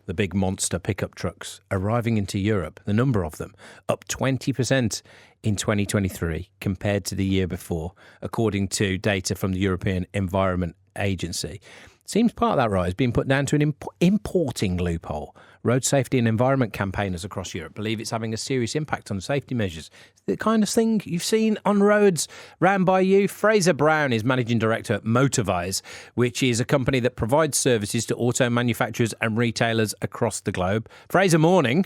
the big monster pickup trucks arriving into Europe, the number of them, up 20% in 2023 compared to the year before, according to data from the European Environment Agency. Seems part of that rise being put down to an importing loophole. Road safety and environment campaigners across Europe believe it's having a serious impact on safety measures. The kind of thing you've seen on roads round by you. Fraser Brown is managing director at Motorvise, which is a company that provides services to auto manufacturers and retailers across the globe. Fraser, morning.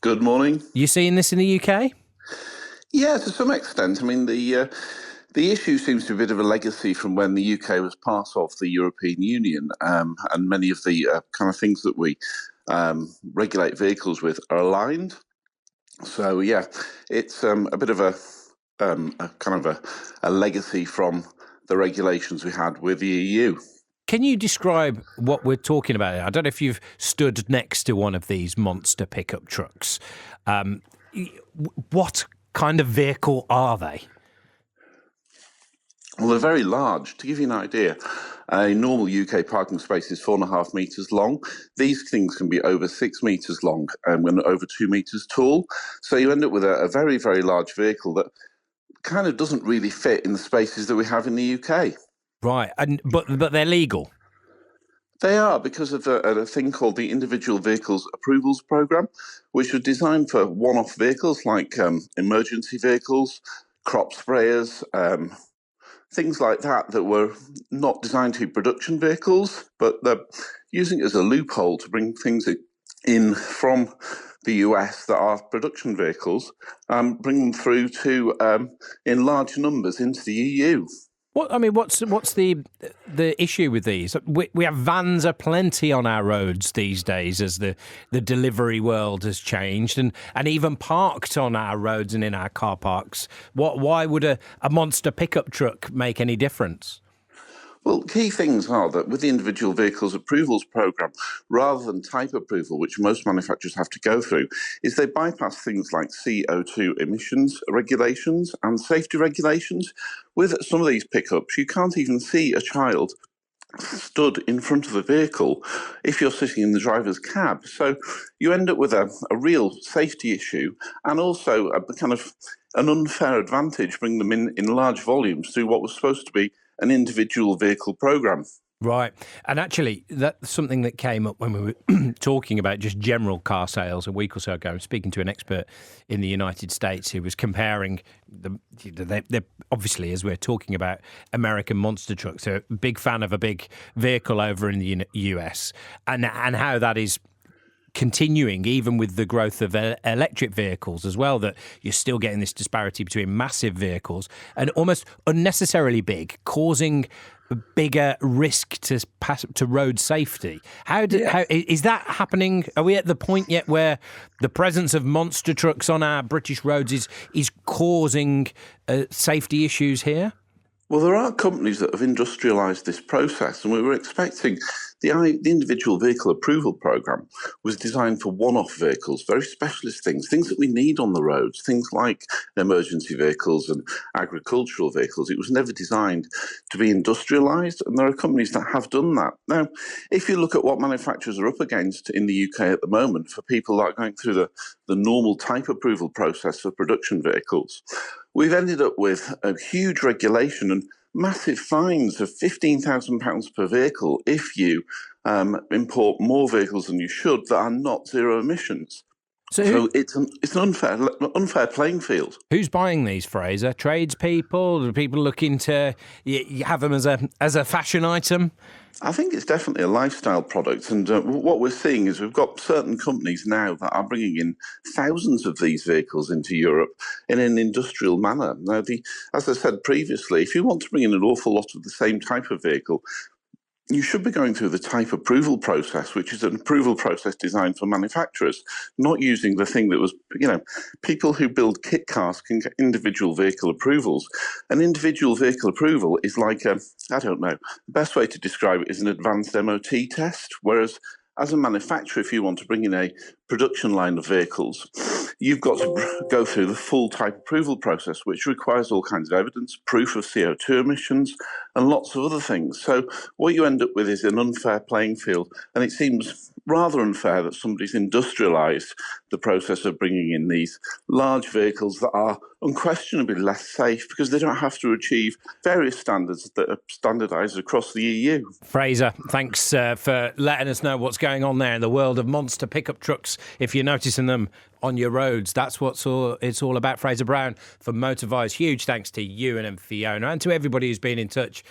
Good morning. You seeing this in the UK? Yeah, to some extent. I mean, the issue seems to be a bit of a legacy from when the UK was part of the European Union, and many of the kind of things that we regulate vehicles with are aligned. So, yeah, it's a bit of a kind of a legacy from the regulations we had with the EU. Can you describe what we're talking about? I don't know if you've stood next to one of these monster pickup trucks. What kind of vehicle are they? Well, they're very large. To give you an idea, a normal UK parking space is 4.5 metres long. These things can be over 6 metres long and over 2 metres tall. So you end up with a very, very large vehicle that kind of doesn't really fit in the spaces that we have in the UK. Right, but they're legal. They are, because of a thing called the Individual Vehicles Approvals Programme, which was designed for one-off vehicles like emergency vehicles, crop sprayers, things like that were not designed to be production vehicles, but they're using it as a loophole to bring things in from the US that are production vehicles, bring them through to in large numbers into the EU. What's the issue with these? We have vans aplenty on our roads these days as the delivery world has changed, and even parked on our roads and in our car parks. Why would a monster pickup truck make any difference? Well, key things are that with the Individual Vehicles Approvals Programme, rather than type approval, which most manufacturers have to go through, is they bypass things like CO2 emissions regulations and safety regulations. With some of these pickups, you can't even see a child stood in front of the vehicle if you're sitting in the driver's cab. So you end up with a real safety issue, and also a kind of an unfair advantage, bring them in large volumes through what was supposed to be an individual vehicle programme. Right. And actually, that's something that came up when we were talking about just general car sales a week or so ago, speaking to an expert in the United States who was comparing they're obviously, as we're talking about American monster trucks, they're a big fan of a big vehicle over in the US, and how that is continuing even with the growth of electric vehicles as well, that you're still getting this disparity between massive vehicles and almost unnecessarily big, causing a bigger risk to road safety. How is that happening? Are we at the point yet where the presence of monster trucks on our British roads is causing safety issues here? Well, there are companies that have industrialised this process, and we were expecting the Individual Vehicle Approval Programme was designed for one-off vehicles, very specialist things that we need on the roads, things like emergency vehicles and agricultural vehicles. It was never designed to be industrialised, and there are companies that have done that. Now, if you look at what manufacturers are up against in the UK at the moment for people that are going through the normal type approval process for production vehicles, we've ended up with a huge regulation and massive fines of £15,000 per vehicle if you import more vehicles than you should that are not zero emissions. So it's an unfair playing field. Who's buying these, Fraser? Tradespeople? Are people looking to have them as a fashion item? I think it's definitely a lifestyle product, and what we're seeing is we've got certain companies now that are bringing in thousands of these vehicles into Europe in an industrial manner. Now, as I said previously, if you want to bring in an awful lot of the same type of vehicle, you should be going through the type approval process, which is an approval process designed for manufacturers, not using the thing that was, people who build kit cars can get individual vehicle approvals. An individual vehicle approval is like the best way to describe it is an advanced MOT test, whereas as a manufacturer, if you want to bring in a production line of vehicles, you've got to go through the full type approval process, which requires all kinds of evidence, proof of CO2 emissions, and lots of other things. So what you end up with is an unfair playing field, and it seems rather unfair that somebody's industrialised the process of bringing in these large vehicles that are unquestionably less safe because they don't have to achieve various standards that are standardised across the EU. Fraser, thanks for letting us know what's going on there in the world of monster pickup trucks. If you're noticing them on your roads, that's what it's all about. Fraser Brown from Motorvise. Huge thanks to you and Fiona and to everybody who's been in touch